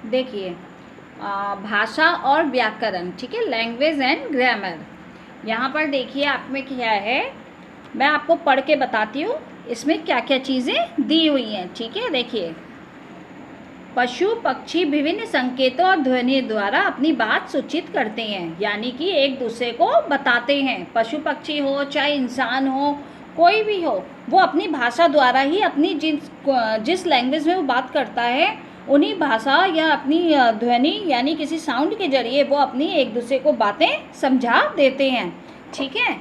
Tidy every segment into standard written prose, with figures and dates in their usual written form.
देखिए भाषा और व्याकरण, ठीक है, लैंग्वेज एंड ग्रामर। यहाँ पर देखिए आप में क्या है, मैं आपको पढ़ के बताती हूँ इसमें क्या क्या चीज़ें दी हुई हैं, ठीक है। देखिए, पशु पक्षी विभिन्न संकेतों और ध्वनि द्वारा अपनी बात सूचित करते हैं, यानी कि एक दूसरे को बताते हैं। पशु पक्षी हो चाहे इंसान हो, कोई भी हो, वो अपनी भाषा द्वारा ही अपनी जिस लैंग्वेज में वो बात करता है उन्हीं भाषा या अपनी ध्वनि यानी किसी साउंड के जरिए वो अपनी एक दूसरे को बातें समझा देते हैं, ठीक है।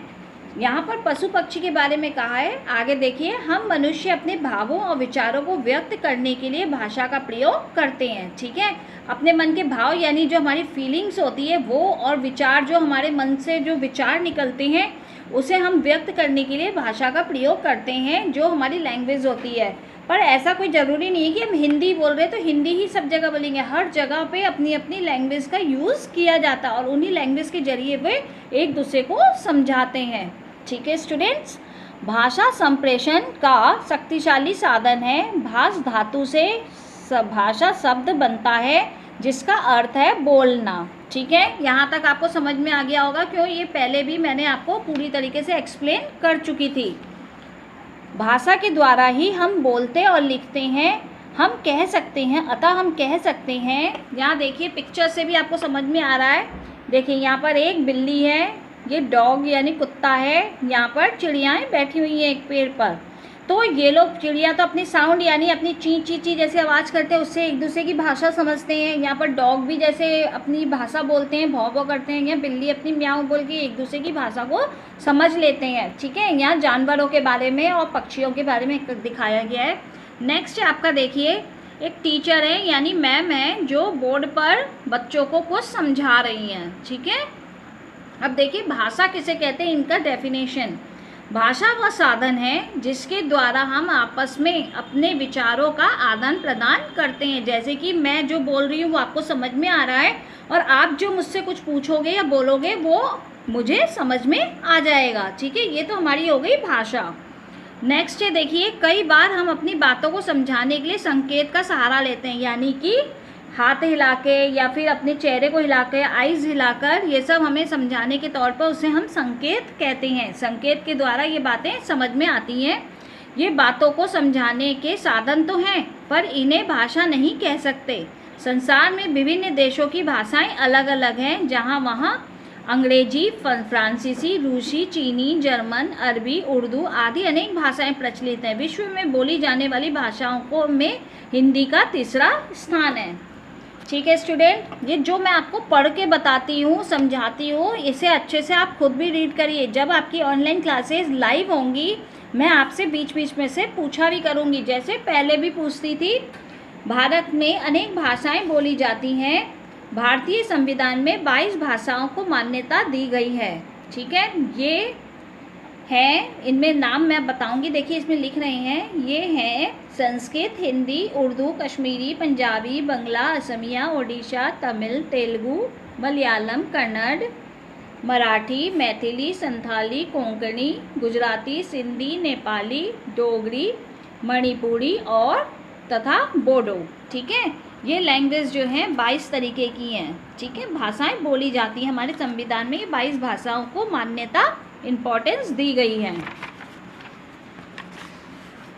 यहाँ पर पशु पक्षी के बारे में कहा है। आगे देखिए, हम मनुष्य अपने भावों और विचारों को व्यक्त करने के लिए भाषा का प्रयोग करते हैं, ठीक है। अपने मन के भाव यानी जो हमारी फीलिंग्स होती है वो, और विचार जो हमारे मन से जो विचार निकलते हैं उसे हम व्यक्त करने के लिए भाषा का प्रयोग करते हैं, जो हमारी लैंग्वेज होती है। पर ऐसा कोई ज़रूरी नहीं है कि हम हिंदी बोल रहे हैं तो हिंदी ही सब जगह बोलेंगे। हर जगह पे अपनी अपनी लैंग्वेज का यूज़ किया जाता है और उन्हीं लैंग्वेज के जरिए वे एक दूसरे को समझाते हैं, ठीक है स्टूडेंट्स। भाषा संप्रेषण का शक्तिशाली साधन है। भाष धातु से भाषा शब्द बनता है जिसका अर्थ है बोलना, ठीक है। यहाँ तक आपको समझ में आ गया होगा, क्यों ये पहले भी मैंने आपको पूरी तरीके से एक्सप्लेन कर चुकी थी। भाषा के द्वारा ही हम बोलते और लिखते हैं, हम कह सकते हैं, अतः हम कह सकते हैं। यहाँ देखिए पिक्चर से भी आपको समझ में आ रहा है। देखिए यहाँ पर एक बिल्ली है, ये डॉग यानी कुत्ता है, यहाँ पर चिड़ियाएँ बैठी हुई हैं एक पेड़ पर। तो ये लोग चिड़िया तो अपनी साउंड यानी अपनी ची ची ची जैसे आवाज़ करते हैं उससे एक दूसरे की भाषा समझते हैं। यहाँ पर डॉग भी जैसे अपनी भाषा बोलते हैं, भौं भौं करते हैं, या बिल्ली अपनी म्याऊं बोल के एक दूसरे की भाषा को समझ लेते हैं, ठीक है। यहाँ जानवरों के बारे में और पक्षियों के बारे में दिखाया गया है। नेक्स्ट आपका देखिए, एक टीचर है यानी मैम है जो बोर्ड पर बच्चों को कुछ समझा रही हैं, ठीक है। अब देखिए भाषा किसे कहते हैं, इनका डेफिनेशन। भाषा वह साधन है जिसके द्वारा हम आपस में अपने विचारों का आदान प्रदान करते हैं। जैसे कि मैं जो बोल रही हूँ वो आपको समझ में आ रहा है और आप जो मुझसे कुछ पूछोगे या बोलोगे वो मुझे समझ में आ जाएगा, ठीक है। ये तो हमारी हो गई भाषा। नेक्स्ट है देखिए, कई बार हम अपनी बातों को समझाने के लिए संकेत का सहारा लेते हैं, यानी कि हाथ हिला के या फिर अपने चेहरे को हिला के, आइज़ हिलाकर, ये सब हमें समझाने के तौर पर उसे हम संकेत कहते हैं। संकेत के द्वारा ये बातें समझ में आती हैं। ये बातों को समझाने के साधन तो हैं पर इन्हें भाषा नहीं कह सकते। संसार में विभिन्न देशों की भाषाएं अलग अलग हैं, जहाँ वहाँ अंग्रेजी, फ्रांसीसी, रूसी, चीनी, जर्मन, अरबी, उर्दू आदि अनेक भाषाएं प्रचलित हैं। विश्व में बोली जाने वाली भाषाओं को में हिंदी का तीसरा स्थान है, ठीक है स्टूडेंट। ये जो मैं आपको पढ़ के बताती हूँ, समझाती हूँ, इसे अच्छे से आप खुद भी रीड करिए। जब आपकी ऑनलाइन क्लासेस लाइव होंगी मैं आपसे बीच बीच में से पूछा भी करूँगी, जैसे पहले भी पूछती थी। भारत में अनेक भाषाएं बोली जाती हैं। भारतीय संविधान में 22 भाषाओं को मान्यता दी गई है, ठीक है। ये हैं, इनमें नाम मैं बताऊंगी, देखिए इसमें लिख रहे हैं। ये हैं संस्कृत, हिंदी, उर्दू, कश्मीरी, पंजाबी, बंगला, असमिया, ओडिशा, तमिल, तेलुगु, मलयालम, कन्नड़, मराठी, मैथिली, संथाली, कोंकणी, गुजराती, सिंधी, नेपाली, डोगरी, मणिपुरी और तथा बोडो, ठीक है। ये लैंग्वेज जो है 22 तरीके की हैं, ठीक है। भाषाएं बोली जाती हैं हमारे संविधान में। 22 भाषाओं को मान्यता, इम्पोर्टेंस दी गई है।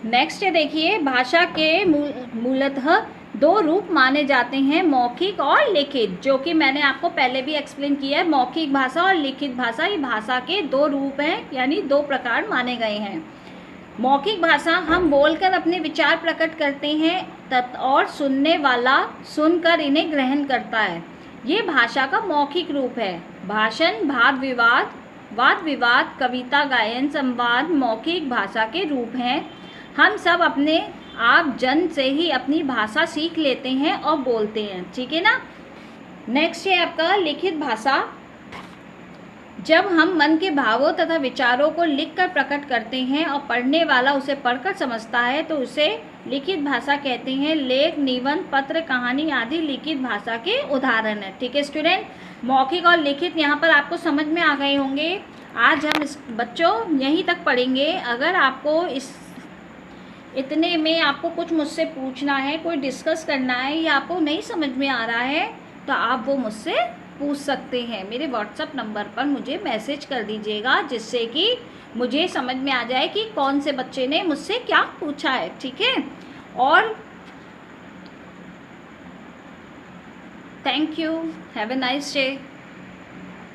नेक्स्ट है देखिए, भाषा के मूलतः 2 रूप माने जाते हैं, मौखिक और लिखित, जो कि मैंने आपको पहले भी एक्सप्लेन किया है। मौखिक भाषा और लिखित भाषा, ये भाषा के 2 रूप हैं, यानी 2 प्रकार माने गए हैं। मौखिक भाषा हम बोलकर अपने विचार प्रकट करते हैं और सुनने वाला सुनकर इन्हें ग्रहण करता है। ये भाषा का मौखिक रूप है। भाषण, वाद विवाद, कविता, गायन, संवाद मौखिक भाषा के रूप हैं। हम सब अपने आप जन्म से ही अपनी भाषा सीख लेते हैं और बोलते हैं, ठीक है ना। नेक्स्ट है आपका लिखित भाषा। जब हम मन के भावों तथा विचारों को लिखकर प्रकट करते हैं और पढ़ने वाला उसे पढ़कर समझता है तो उसे लिखित भाषा कहते हैं। लेख, निबंध, पत्र, कहानी आदि लिखित भाषा के उदाहरण हैं, ठीक है स्टूडेंट। मौखिक और लिखित यहाँ पर आपको समझ में आ गए होंगे। आज हम बच्चों यहीं तक पढ़ेंगे। अगर आपको इतने में आपको कुछ मुझसे पूछना है, कोई डिस्कस करना है या आपको नहीं समझ में आ रहा है तो आप वो मुझसे पूछ सकते हैं। मेरे व्हाट्सएप नंबर पर मुझे मैसेज कर दीजिएगा, जिससे कि मुझे समझ में आ जाए कि कौन से बच्चे ने मुझसे क्या पूछा है, ठीक है। और thank you, have a nice day.